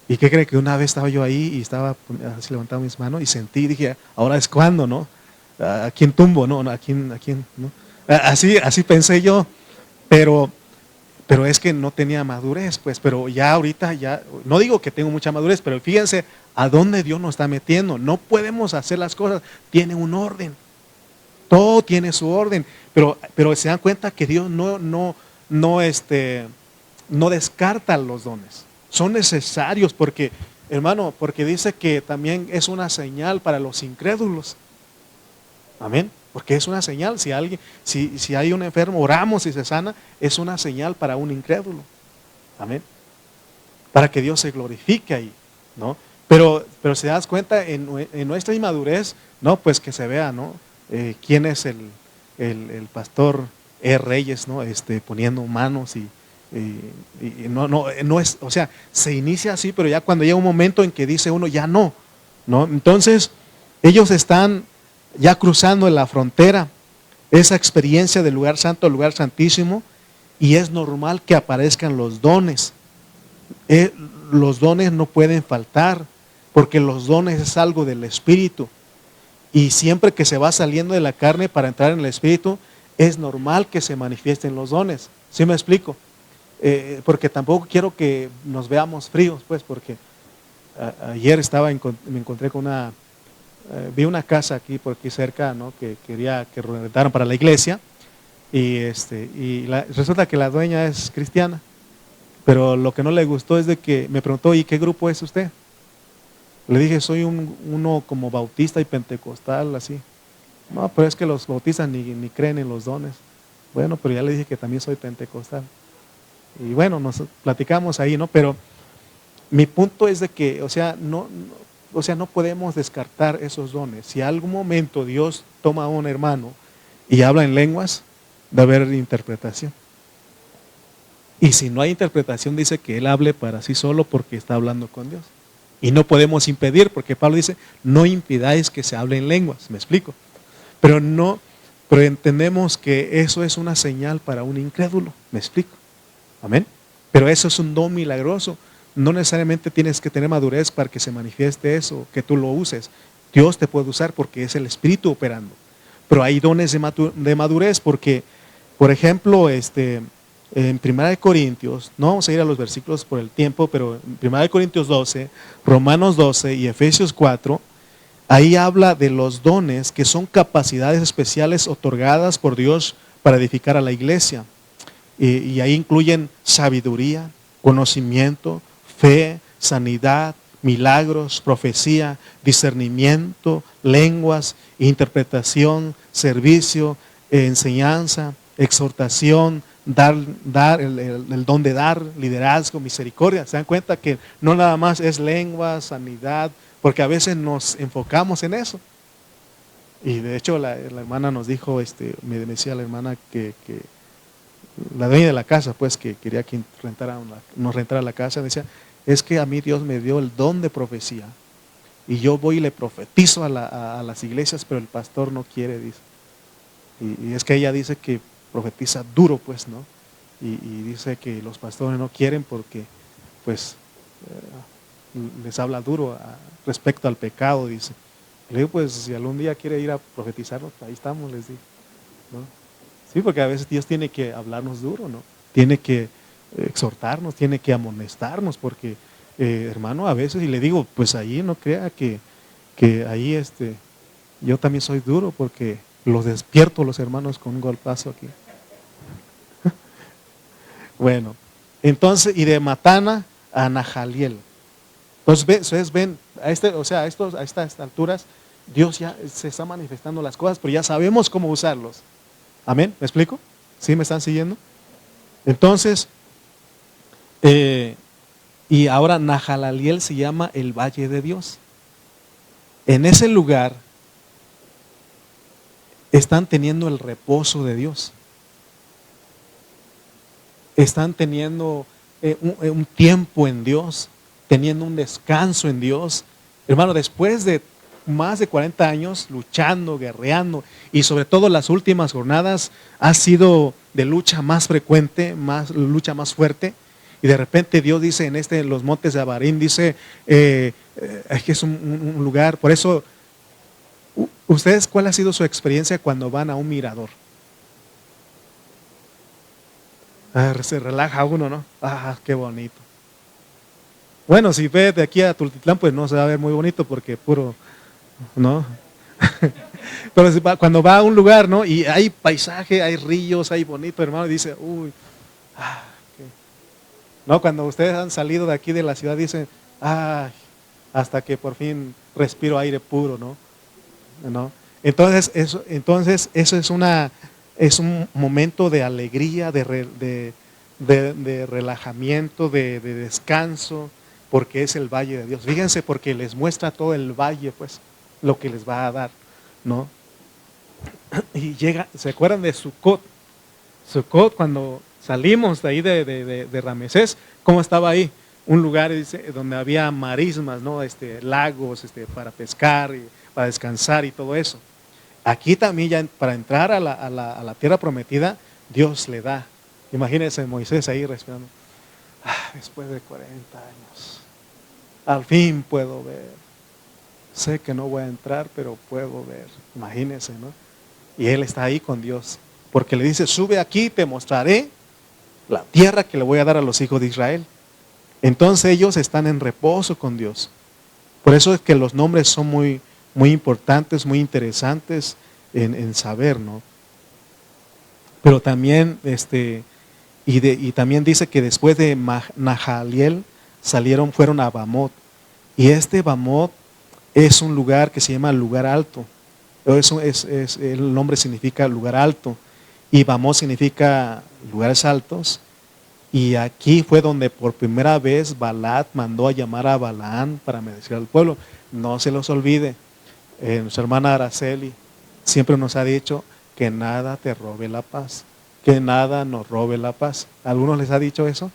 ¿Y qué cree? Que una vez estaba yo ahí y estaba así levantando mis manos y sentí, dije, ahora es cuando, ¿no? ¿A quién tumbo? No, ¿a quién? ¿No? Así pensé yo, pero es que no tenía madurez, pues, pero ya ahorita, ya, no digo que tengo mucha madurez, pero fíjense a dónde Dios nos está metiendo. No podemos hacer las cosas, tiene un orden, todo tiene su orden, pero se dan cuenta que Dios no descarta los dones, son necesarios porque, hermano, porque dice que también es una señal para los incrédulos. Amén. Porque es una señal, si hay un enfermo, oramos y se sana, es una señal para un incrédulo. Amén. Para que Dios se glorifique ahí, ¿no? Pero se das cuenta en nuestra inmadurez, ¿no? Pues que se vea, ¿no? Quién es el pastor Reyes, ¿no? Poniendo manos y no es, o sea, se inicia así, pero ya cuando llega un momento en que dice uno, ya no, ¿no? Entonces, ellos están ya cruzando la frontera, esa experiencia del lugar santo al lugar santísimo, y es normal que aparezcan los dones. Los dones no pueden faltar, porque los dones es algo del Espíritu, y siempre que se va saliendo de la carne para entrar en el Espíritu, es normal que se manifiesten los dones. ¿Sí me explico? Porque tampoco quiero que nos veamos fríos, pues, porque ayer me encontré con vi una casa aquí por aquí cerca, ¿no? Que quería que rentaran para la iglesia y resulta que la dueña es cristiana, pero lo que no le gustó es de que me preguntó, ¿y qué grupo es usted? Le dije, soy uno como bautista y pentecostal, así. No, pero es que los bautistas ni creen en los dones. Bueno, pero ya le dije que también soy pentecostal. Y bueno, nos platicamos ahí, ¿no? Pero mi punto es de que, o sea, no podemos descartar esos dones. Si a algún momento Dios toma a un hermano y habla en lenguas, debe haber interpretación. Y si no hay interpretación, dice que él hable para sí solo porque está hablando con Dios. Y no podemos impedir, porque Pablo dice, no impidáis que se hable en lenguas. ¿Me explico? Pero entendemos que eso es una señal para un incrédulo. ¿Me explico? Amén. Pero eso es un don milagroso. No necesariamente tienes que tener madurez para que se manifieste eso, que tú lo uses. Dios te puede usar porque es el Espíritu operando. Pero hay dones de madurez porque, por ejemplo, en 1 Corintios, no vamos a ir a los versículos por el tiempo, pero en 1 Corintios 12, Romanos 12 y Efesios 4, ahí habla de los dones que son capacidades especiales otorgadas por Dios para edificar a la iglesia. Y ahí incluyen sabiduría, conocimiento, fe, sanidad, milagros, profecía, discernimiento, lenguas, interpretación, servicio, enseñanza, exhortación, dar el don de dar, liderazgo, misericordia. Se dan cuenta que no nada más es lengua, sanidad, porque a veces nos enfocamos en eso. Y de hecho la hermana nos dijo, me decía la hermana que la dueña de la casa, pues, que quería que nos rentara la casa, decía, es que a mí Dios me dio el don de profecía y yo voy y le profetizo a las iglesias, pero el pastor no quiere, dice. Y es que ella dice que profetiza duro, pues, ¿no? Y dice que los pastores no quieren porque, pues, les habla duro respecto al pecado, dice. Le digo, pues, si algún día quiere ir a profetizarnos, ahí estamos, les digo, ¿no? Sí, porque a veces Dios tiene que hablarnos duro, ¿no? Tiene que exhortarnos, tiene que amonestarnos, porque, hermano, a veces, y le digo, pues ahí no crea que ahí yo también soy duro, porque los despierto los hermanos con un golpazo aquí. Bueno, entonces, y de Matana a Nahaliel. Entonces, ustedes ven, a estas alturas, Dios ya se está manifestando las cosas, pero ya sabemos cómo usarlos. ¿Amén? ¿Me explico? ¿Sí me están siguiendo? Entonces, y ahora Nahalaliel se llama el Valle de Dios. En ese lugar están teniendo el reposo de Dios. Están teniendo un tiempo en Dios, teniendo un descanso en Dios. Hermano, después de más de 40 años luchando, guerreando, y sobre todo las últimas jornadas ha sido de lucha más frecuente, lucha más fuerte. Y de repente Dios dice en los montes de Abarim, dice que es un lugar. Por eso, ¿ustedes cuál ha sido su experiencia cuando van a un mirador? Se relaja uno, ¿no? Qué bonito. Bueno, si ve de aquí a Tultitlán, pues no se va a ver muy bonito porque puro, ¿no? Pero cuando va a un lugar, ¿no? Y hay paisaje, hay ríos, hay bonito, hermano, y dice, uy, no, cuando ustedes han salido de aquí de la ciudad, dicen, hasta que por fin respiro aire puro, ¿no? ¿No? Entonces eso es un momento de alegría, de relajamiento, de descanso, porque es el valle de Dios. Fíjense, porque les muestra todo el valle, pues, lo que les va a dar, ¿no? Y ¿se acuerdan de Sucot? Sucot, cuando salimos de ahí de Ramesés, ¿cómo estaba ahí? Un lugar donde había marismas, ¿no? Lagos para pescar, y para descansar y todo eso. Aquí también ya para entrar a la tierra prometida, Dios le da. Imagínense Moisés ahí respirando. Después de 40 años, al fin puedo ver. Sé que no voy a entrar, pero puedo ver. Imagínense, ¿no? Y él está ahí con Dios. Porque le dice, sube aquí, te mostraré la tierra que le voy a dar a los hijos de Israel. Entonces ellos están en reposo con Dios. Por eso es que los nombres son muy, muy importantes, muy interesantes en saber, ¿no? Pero también, y también dice que después de Nahaliel fueron a Bamot. Y Bamot es un lugar que se llama lugar alto. El nombre significa lugar alto. Y Bamot significa lugares altos. Y aquí fue donde por primera vez Balac mandó a llamar a Balaam para maldecir al pueblo. No se los olvide. Nuestra hermana Araceli siempre nos ha dicho que nada te robe la paz. Que nada nos robe la paz. ¿A algunos les ha dicho eso?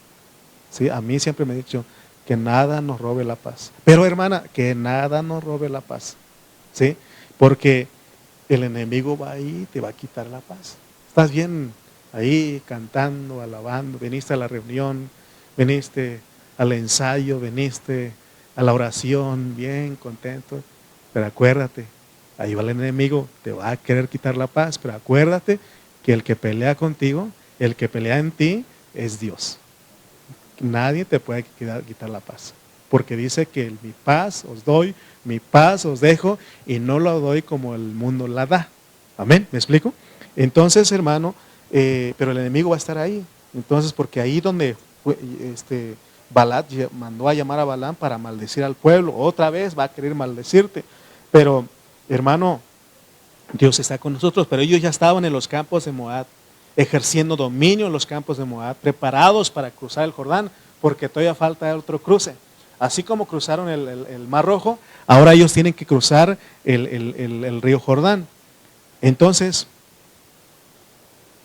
Sí, a mí siempre me ha dicho que nada nos robe la paz. Pero hermana, que nada nos robe la paz. ¿Sí? Porque el enemigo va ahí y te va a quitar la paz. Estás bien ahí cantando, alabando, viniste a la reunión, viniste al ensayo, viniste a la oración, bien contento, pero acuérdate, ahí va el enemigo, te va a querer quitar la paz, pero acuérdate que el que pelea contigo, el que pelea en ti es Dios. Nadie te puede quitar la paz, porque dice que mi paz os doy, mi paz os dejo y no la doy como el mundo la da. Amén, ¿me explico? Entonces, hermano, pero el enemigo va a estar ahí. Entonces, porque ahí donde Balac mandó a llamar a Balaam para maldecir al pueblo, otra vez va a querer maldecirte. Pero, hermano, Dios está con nosotros, pero ellos ya estaban en los campos de Moab, ejerciendo dominio en los campos de Moab, preparados para cruzar el Jordán, porque todavía falta otro cruce. Así como cruzaron el Mar Rojo, ahora ellos tienen que cruzar el río Jordán. Entonces,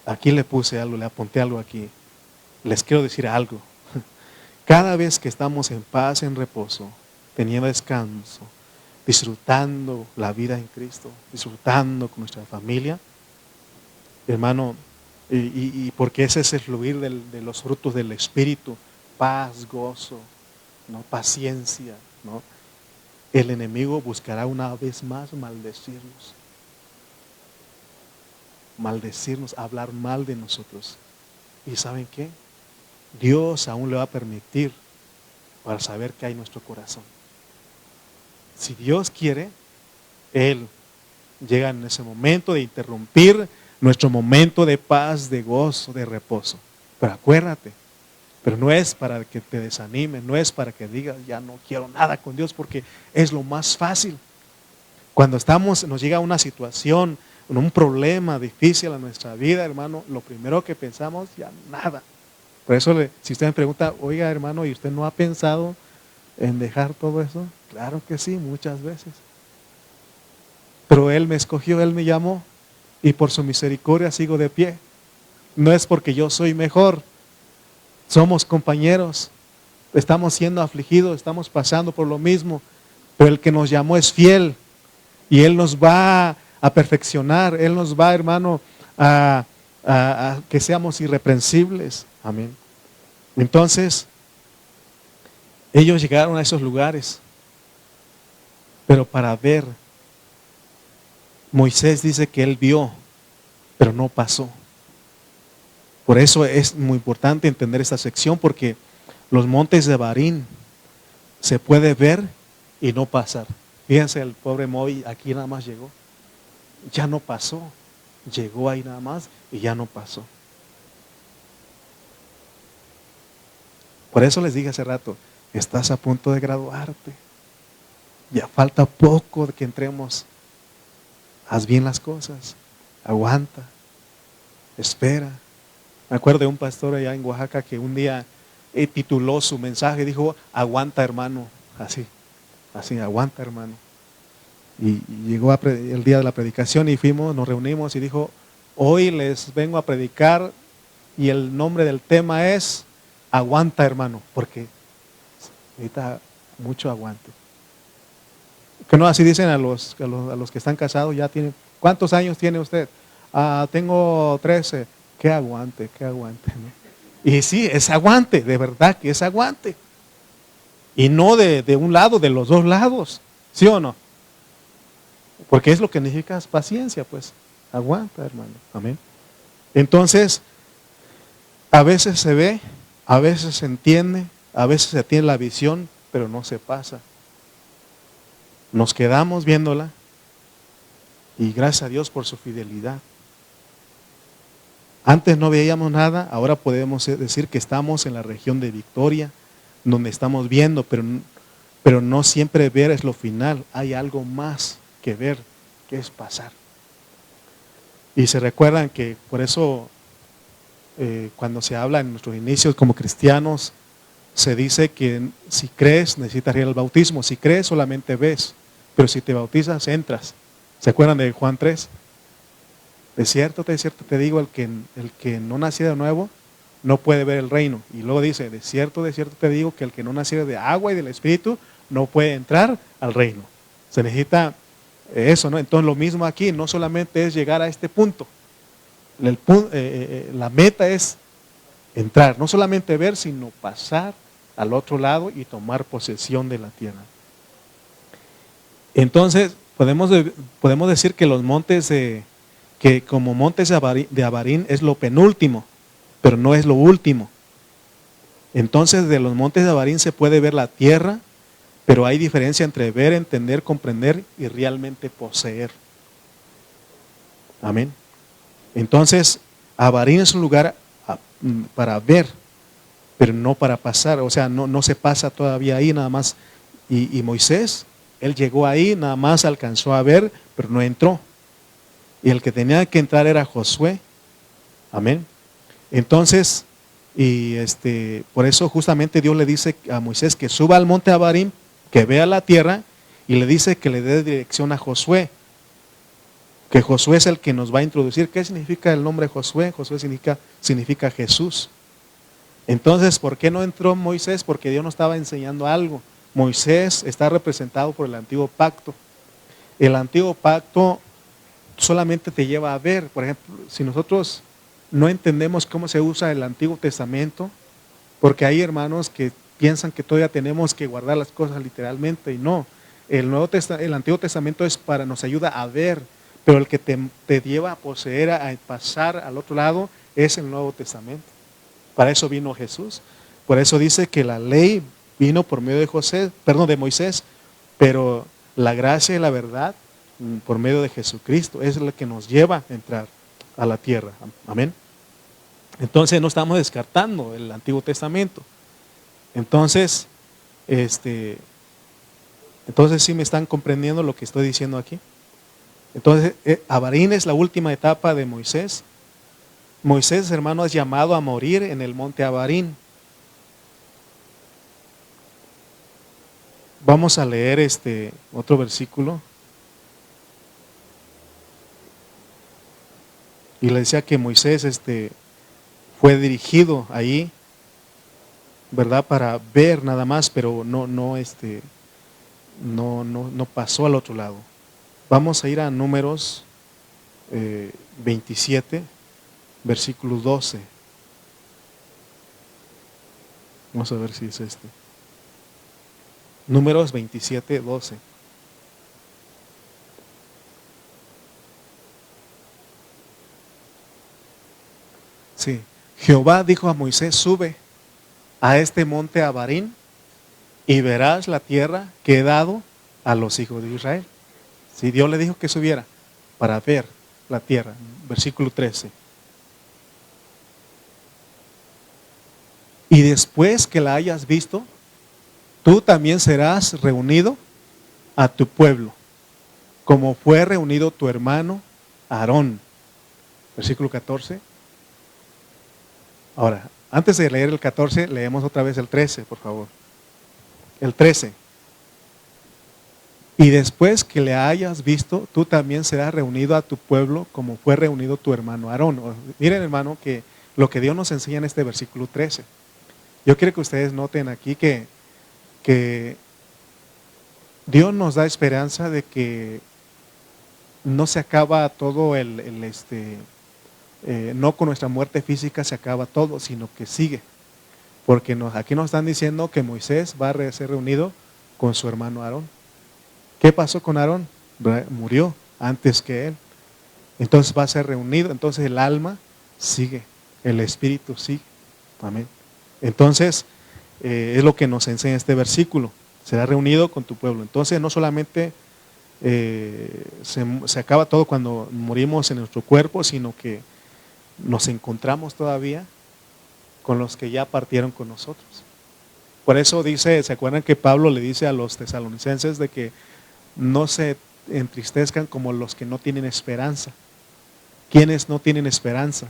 aquí le puse algo, le apunté algo aquí. Les quiero decir algo. Cada vez que estamos en paz, en reposo, teniendo descanso, disfrutando la vida en Cristo, disfrutando con nuestra familia, hermano, y porque ese es el fluir de los frutos del Espíritu, paz, gozo, ¿no? Paciencia, ¿no? El enemigo buscará una vez más maldecirnos, hablar mal de nosotros. ¿Y saben qué? Dios aún le va a permitir para saber qué hay en nuestro corazón. Si Dios quiere, Él llega en ese momento de interrumpir nuestro momento de paz, de gozo, de reposo. Pero acuérdate, Pero no es para que te desanimes, no es para que digas, ya no quiero nada con Dios, porque es lo más fácil. Cuando nos llega una situación, un problema difícil a nuestra vida, hermano, lo primero que pensamos, ya nada. Por eso, si usted me pregunta, oiga, hermano, ¿y usted no ha pensado en dejar todo eso? Claro que sí, muchas veces. Pero Él me escogió, Él me llamó, y por su misericordia sigo de pie. No es porque yo soy mejor, somos compañeros, estamos siendo afligidos, estamos pasando por lo mismo, pero el que nos llamó es fiel, y Él nos va a perfeccionar, Él nos va, hermano, a que seamos irreprensibles. Amén. Entonces, ellos llegaron a esos lugares, pero para ver. Moisés dice que él vio, pero no pasó. Por eso es muy importante entender esta sección, porque los montes de Abarim se puede ver y no pasar. Fíjense, el pobre Moy aquí nada más llegó, ya no pasó, llegó ahí nada más y ya no pasó. Por eso les dije hace rato, estás a punto de graduarte, ya falta poco de que entremos. Haz bien las cosas, aguanta, espera. Me acuerdo de un pastor allá en Oaxaca que un día tituló su mensaje, dijo, aguanta hermano, así, aguanta hermano. Y llegó el día de la predicación y nos reunimos y dijo, hoy les vengo a predicar y el nombre del tema es, aguanta hermano, porque necesita mucho aguante. Que no, así dicen a los que están casados, ya tienen, ¿cuántos años tiene usted? Tengo 13, que aguante, ¿no? Y sí, es aguante, de verdad que es aguante. Y no de un lado, de los dos lados, ¿sí o no? Porque es lo que significa paciencia, pues, aguanta hermano, amén. Entonces, a veces se ve, a veces se entiende, a veces se tiene la visión, pero no se pasa. Nos quedamos viéndola y gracias a Dios por su fidelidad. Antes no veíamos nada, ahora podemos decir que estamos en la región de victoria, donde estamos viendo, pero no siempre ver es lo final, hay algo más que ver, que es pasar. Y se recuerdan que por eso cuando se habla en nuestros inicios como cristianos, se dice que si crees necesitas ir al bautismo, si crees solamente ves, pero si te bautizas entras. ¿Se acuerdan de Juan 3? De cierto te digo, el que no naciera de nuevo no puede ver el reino. Y luego dice, de cierto te digo que el que no naciera de agua y del Espíritu no puede entrar al reino. Se necesita eso, ¿no? Entonces lo mismo aquí, no solamente es llegar a este punto. La meta es entrar, no solamente ver, sino pasar al otro lado y tomar posesión de la tierra. Entonces, podemos decir que los montes como montes de Abarim es lo penúltimo, pero no es lo último. Entonces, de los montes de Abarim se puede ver la tierra, pero hay diferencia entre ver, entender, comprender y realmente poseer. Amén. Entonces, Abarim es un lugar para ver, pero no para pasar, o sea, no se pasa todavía ahí nada más. Y Moisés, él llegó ahí, nada más alcanzó a ver, pero no entró. Y el que tenía que entrar era Josué. Amén. Entonces, por eso justamente Dios le dice a Moisés que suba al monte Abarim, que vea la tierra, y le dice que le dé dirección a Josué. Que Josué es el que nos va a introducir. ¿Qué significa el nombre Josué? Josué significa Jesús. Entonces, ¿por qué no entró Moisés? Porque Dios nos estaba enseñando algo. Moisés está representado por el antiguo pacto. El antiguo pacto solamente te lleva a ver. Por ejemplo, si nosotros no entendemos cómo se usa el Antiguo Testamento, porque hay hermanos que piensan que todavía tenemos que guardar las cosas literalmente, y no. El Antiguo Testamento nos ayuda a ver, pero el que te lleva a poseer, a pasar al otro lado, es el Nuevo Testamento. Para eso vino Jesús. Por eso dice que la ley vino por medio de Moisés, pero la gracia y la verdad por medio de Jesucristo es la que nos lleva a entrar a la tierra. Amén. Entonces no estamos descartando el Antiguo Testamento. Entonces, entonces sí me están comprendiendo lo que estoy diciendo aquí. Entonces, Abarín es la última etapa de Moisés. Moisés, hermano, es llamado a morir en el monte Abarín. Vamos a leer otro versículo. Y le decía que Moisés fue dirigido ahí, ¿verdad? Para ver nada más, pero no pasó al otro lado. Vamos a ir a Números 27, versículo 12. Vamos a ver si es Números 27, 12. Sí. Jehová dijo a Moisés: sube a este monte Abarín y verás la tierra que he dado a los hijos de Israel. Si Dios le dijo que subiera para ver la tierra. Versículo 13. Y después que la hayas visto, tú también serás reunido a tu pueblo, como fue reunido tu hermano Aarón. Versículo 14. Ahora, antes de leer el 14, leemos otra vez el 13, por favor. El 13. Y después que le hayas visto, tú también serás reunido a tu pueblo, como fue reunido tu hermano Aarón. Miren, hermano, que lo que Dios nos enseña en este versículo 13. Yo quiero que ustedes noten aquí que Dios nos da esperanza de que no se acaba todo no con nuestra muerte física se acaba todo, sino que sigue. Porque aquí nos están diciendo que Moisés va a ser reunido con su hermano Aarón. ¿Qué pasó con Aarón? Murió antes que él. Entonces va a ser reunido, entonces el alma sigue, el espíritu sigue. Amén. Entonces, es lo que nos enseña este versículo. Será reunido con tu pueblo. Entonces, no solamente se acaba todo cuando morimos en nuestro cuerpo, sino que nos encontramos todavía con los que ya partieron con nosotros. Por eso dice, ¿se acuerdan que Pablo le dice a los tesalonicenses de que no se entristezcan como los que no tienen esperanza? ¿Quiénes no tienen esperanza?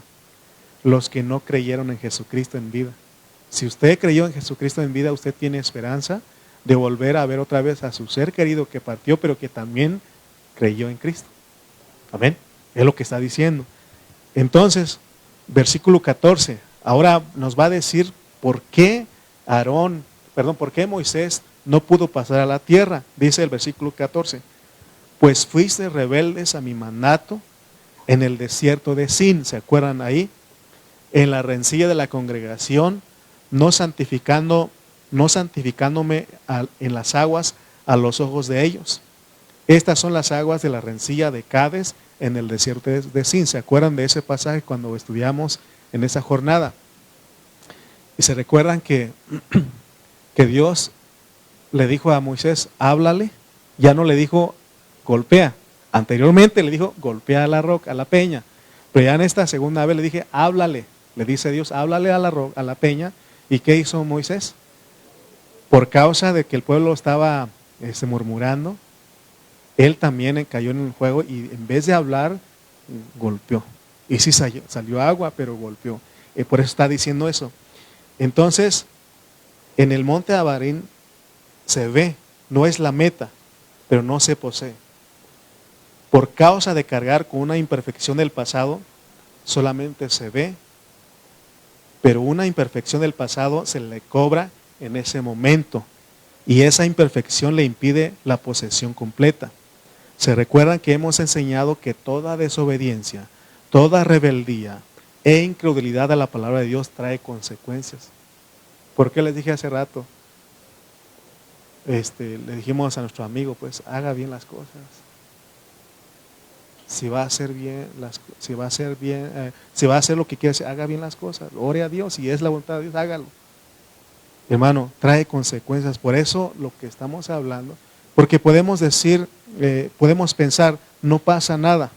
Los que no creyeron en Jesucristo en vida. Si usted creyó en Jesucristo en vida, usted tiene esperanza de volver a ver otra vez a su ser querido que partió, pero que también creyó en Cristo. Amén. Es lo que está diciendo. Entonces, versículo 14, ahora nos va a decir por qué por qué Moisés no pudo pasar a la tierra. Dice el versículo 14, pues fuiste rebeldes a mi mandato en el desierto de Sin. ¿Se acuerdan ahí? En la rencilla de la congregación, no santificándome en las aguas a los ojos de ellos. Estas son las aguas de la rencilla de Cades en el desierto de Sin. ¿Se acuerdan de ese pasaje cuando estudiamos en esa jornada? Y se recuerdan que Dios le dijo a Moisés: háblale. Ya no le dijo golpea. Anteriormente le dijo golpea a la roca, a la peña. Pero ya en esta segunda vez le dije háblale. Le dice Dios, háblale a la peña. ¿Y qué hizo Moisés? Por causa de que el pueblo estaba murmurando, él también cayó en el juego y en vez de hablar, golpeó. Y sí salió agua, pero golpeó. Por eso está diciendo eso. Entonces, en el monte Abarín se ve, no es la meta, pero no se posee. Por causa de cargar con una imperfección del pasado, solamente se ve, pero una imperfección del pasado se le cobra en ese momento. Y esa imperfección le impide la posesión completa. Se recuerdan que hemos enseñado que toda desobediencia, toda rebeldía e incredulidad a la palabra de Dios trae consecuencias. ¿Por qué les dije hace rato? Le dijimos a nuestro amigo, pues haga bien las cosas. Si va a hacer lo que quiere hacer, haga bien las cosas. Ore a Dios, si es la voluntad de Dios, hágalo. Hermano, trae consecuencias. Por eso lo que estamos hablando, porque podemos decir, podemos pensar, no pasa nada,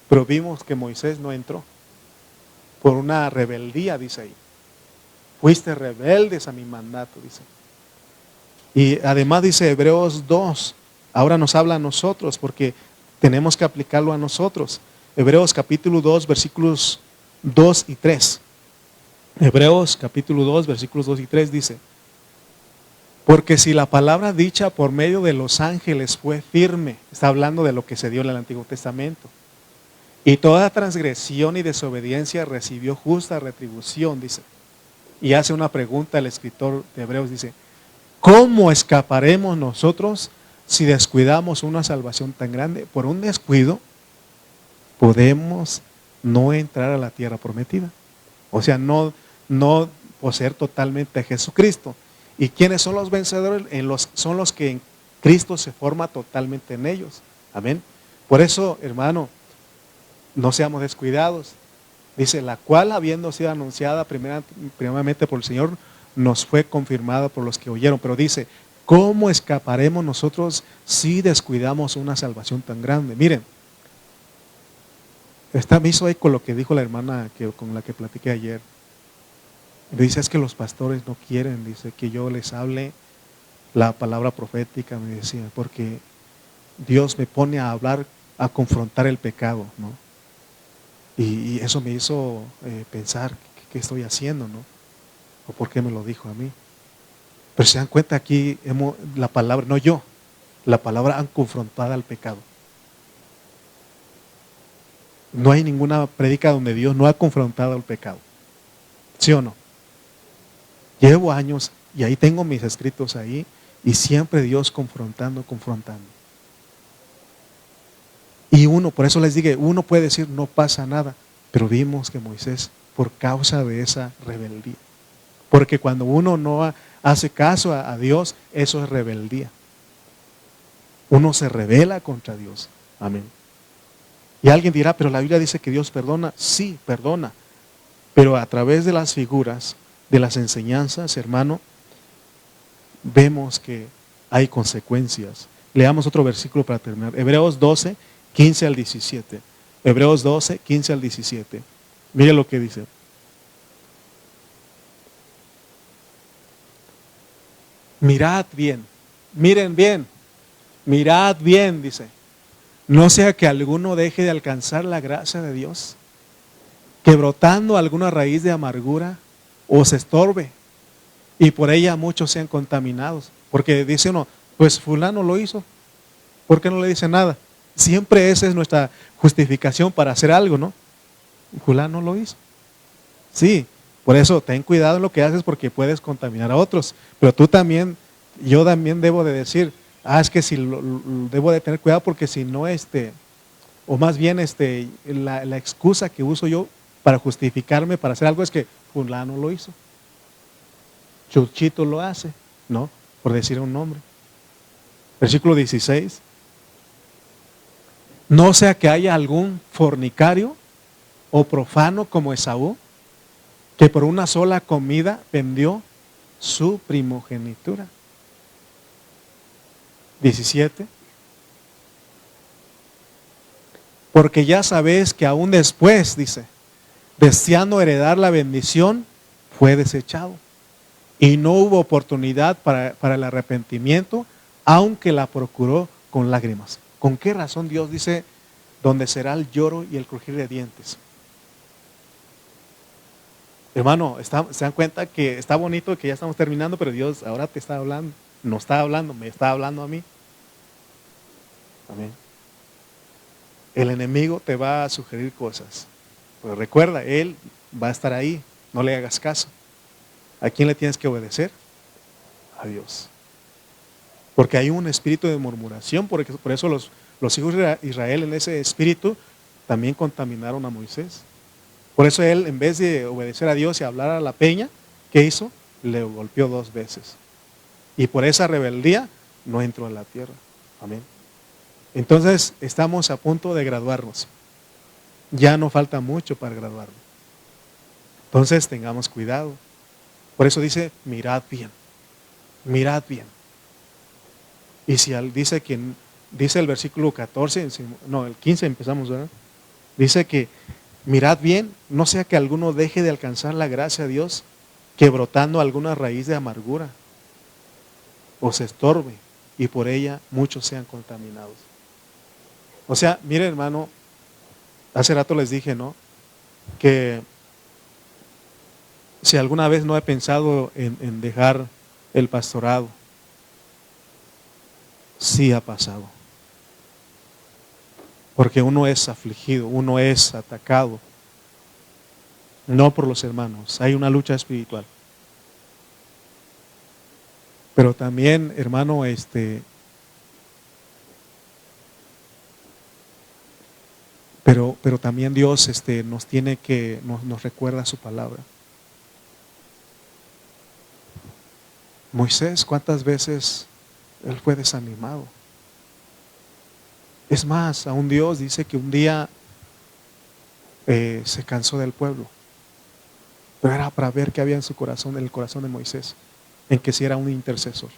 pero vimos que Moisés no entró. por una rebeldía, dice ahí. Fuiste rebeldes a mi mandato, dice. Y además dice Hebreos 2, ahora nos habla a nosotros porque tenemos que aplicarlo a nosotros. Hebreos capítulo 2, versículos 2 y 3. Hebreos capítulo 2, versículos 2 y 3 dice: porque si la palabra dicha por medio de los ángeles fue firme, está hablando de lo que se dio en el Antiguo Testamento, y toda transgresión y desobediencia recibió justa retribución, dice. Y hace una pregunta el escritor de Hebreos, dice: ¿cómo escaparemos nosotros si descuidamos una salvación tan grande? Por un descuido podemos no entrar a la tierra prometida. O sea, no poseer totalmente a Jesucristo. ¿Y quiénes son los vencedores? Son los que en Cristo se forma totalmente en ellos. Amén. Por eso, hermano, no seamos descuidados. Dice, la cual habiendo sido anunciada primeramente por el Señor, nos fue confirmada por los que oyeron. Pero dice, ¿cómo escaparemos nosotros si descuidamos una salvación tan grande? Miren, me hizo eco lo que dijo la hermana con la que platiqué ayer. Dice, es que los pastores no quieren, dice, que yo les hable la palabra profética, me decía, porque Dios me pone a hablar, a confrontar el pecado, ¿no? Y eso me hizo pensar, ¿qué estoy haciendo, no? ¿O por qué me lo dijo a mí? Pero se dan cuenta aquí, la palabra, no yo, la palabra han confrontado al pecado. No hay ninguna prédica donde Dios no ha confrontado al pecado. ¿Sí o no? Llevo años y ahí tengo mis escritos ahí y siempre Dios confrontando. Y por eso les digo, uno puede decir no pasa nada, pero vimos que Moisés, por causa de esa rebeldía, porque cuando uno no hace caso a Dios, eso es rebeldía. Uno se rebela contra Dios. Amén. Y alguien dirá, pero la Biblia dice que Dios perdona. Sí, perdona, pero a través de las figuras, de las enseñanzas, hermano, vemos que hay consecuencias. Leamos otro versículo para terminar. Hebreos 12, 15 al 17. Hebreos 12, 15 al 17. Mire lo que dice. Mirad bien, miren bien, mirad bien, dice. No sea que alguno deje de alcanzar la gracia de Dios, que brotando alguna raíz de amargura os estorbe y por ella muchos sean contaminados. Porque dice uno, pues fulano lo hizo, ¿por qué no le dice nada? Siempre esa es nuestra justificación para hacer algo, ¿no? Fulano lo hizo. Sí, por eso ten cuidado en lo que haces porque puedes contaminar a otros. Pero tú también, yo también debo de decir, es que si debo de tener cuidado porque si no, o más bien la excusa que uso yo para justificarme, para hacer algo es que fulano lo hizo. Chuchito lo hace, ¿no? Por decir un nombre. Versículo 16. No sea que haya algún fornicario o profano como Esaú, que por una sola comida vendió su primogenitura. 17. Porque ya sabéis que aún después, dice, deseando heredar la bendición, fue desechado. Y no hubo oportunidad para el arrepentimiento, aunque la procuró con lágrimas. ¿Con qué razón Dios dice, donde será el lloro y el crujir de dientes? Hermano, ¿se dan cuenta que está bonito que ya estamos terminando, pero Dios ahora te está hablando? No está hablando, me está hablando a mí. Amén. El enemigo te va a sugerir cosas. Pero recuerda, él va a estar ahí, no le hagas caso. ¿A quién le tienes que obedecer? A Dios. Porque hay un espíritu de murmuración, por eso los hijos de Israel en ese espíritu también contaminaron a Moisés. Por eso él, en vez de obedecer a Dios y hablar a la peña, ¿qué hizo? Le golpeó 2 veces. Y por esa rebeldía no entró a la tierra. Amén. Entonces estamos a punto de graduarnos. Ya no falta mucho para graduarnos. Entonces tengamos cuidado. Por eso dice, mirad bien. Mirad bien. Y si dice el versículo 14, no, el 15 empezamos, ¿verdad? Dice que Mirad bien, no sea que alguno deje de alcanzar la gracia de Dios, que brotando alguna raíz de amargura os estorbe y por ella muchos sean contaminados. O sea, mire hermano, hace rato les dije, ¿no? Que si alguna vez no he pensado en dejar el pastorado, sí ha pasado. Porque uno es afligido, uno es atacado. No por los hermanos, hay una lucha espiritual. Pero también, hermano, pero también Dios nos tiene que, nos recuerda su palabra. Moisés, ¿cuántas veces él fue desanimado? Es más, aún Dios dice que un día se cansó del pueblo. Pero era para ver qué había en su corazón, en el corazón de Moisés, en que si era un intercesor.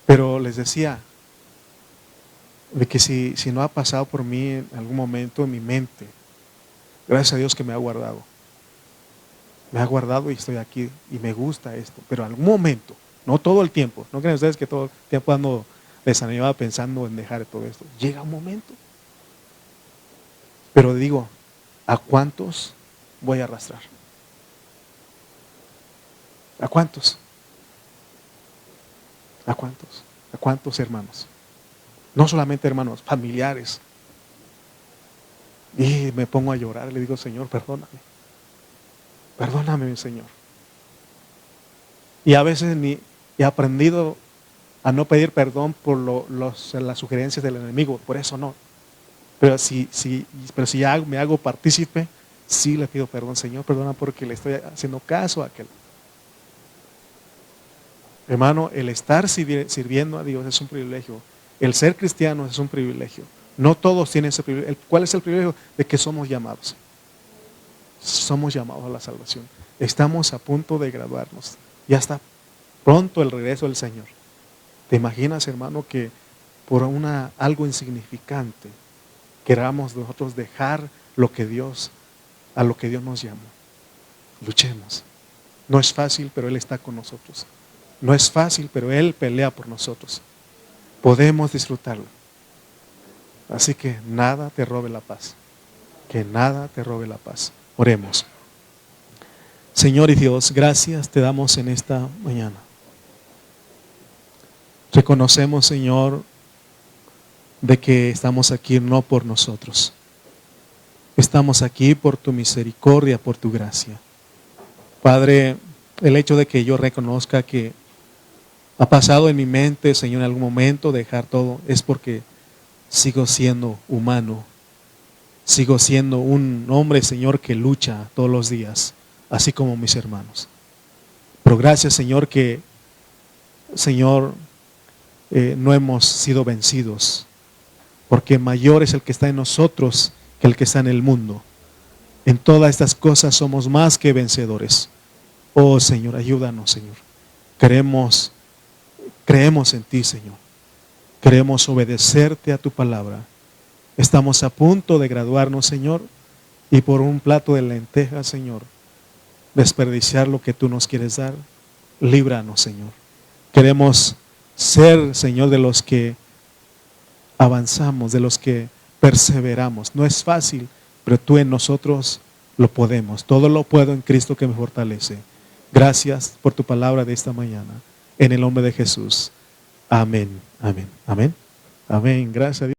Pero les decía, de que si no ha pasado por mí en algún momento en mi mente, gracias a Dios que me ha guardado. Me ha guardado y estoy aquí y me gusta esto. Pero en algún momento, no todo el tiempo, no creen ustedes que todo el tiempo ando desanimado pensando en dejar todo esto. Llega un momento. Pero digo, ¿a cuántos voy a arrastrar? ¿A cuántos? ¿A cuántos? ¿A cuántos hermanos? No solamente hermanos, familiares. Y me pongo a llorar, le digo, Señor, perdóname. Perdóname, Señor. Y a veces ni he aprendido a no pedir perdón por las sugerencias del enemigo, por eso no. Pero si ya me hago partícipe, sí le pido perdón, Señor, perdona porque le estoy haciendo caso a aquel. Hermano, el estar sirviendo a Dios es un privilegio. El ser cristiano es un privilegio. No todos tienen ese privilegio. ¿Cuál es el privilegio? De que somos llamados. Somos llamados a la salvación. Estamos a punto de graduarnos. Ya está pronto el regreso del Señor. ¿Te imaginas, hermano, que por algo insignificante queramos nosotros dejar a lo que Dios nos llamó? Luchemos. No es fácil, pero Él está con nosotros. No es fácil, pero Él pelea por nosotros. Podemos disfrutarlo. Así que nada te robe la paz. Que nada te robe la paz. Oremos. Señor y Dios, gracias te damos en esta mañana. Reconocemos, Señor, de que estamos aquí no por nosotros. Estamos aquí por tu misericordia, por tu gracia. Padre, el hecho de que yo reconozca que ha pasado en mi mente, Señor, en algún momento dejar todo, es porque sigo siendo humano. Sigo siendo un hombre, Señor, que lucha todos los días, así como mis hermanos. Pero gracias, Señor, que, Señor, no hemos sido vencidos, porque mayor es el que está en nosotros que el que está en el mundo. En todas estas cosas somos más que vencedores. Oh, Señor, ayúdanos, Señor. Creemos en ti, Señor. Queremos obedecerte a tu palabra. Estamos a punto de graduarnos, Señor, y por un plato de lentejas, Señor, desperdiciar lo que tú nos quieres dar. Líbranos, Señor. Queremos ser, Señor, de los que avanzamos, de los que perseveramos. No es fácil, pero tú en nosotros lo podemos. Todo lo puedo en Cristo que me fortalece. Gracias por tu palabra de esta mañana. En el nombre de Jesús. Amén. Amén. Amén. Amén. Gracias a Dios.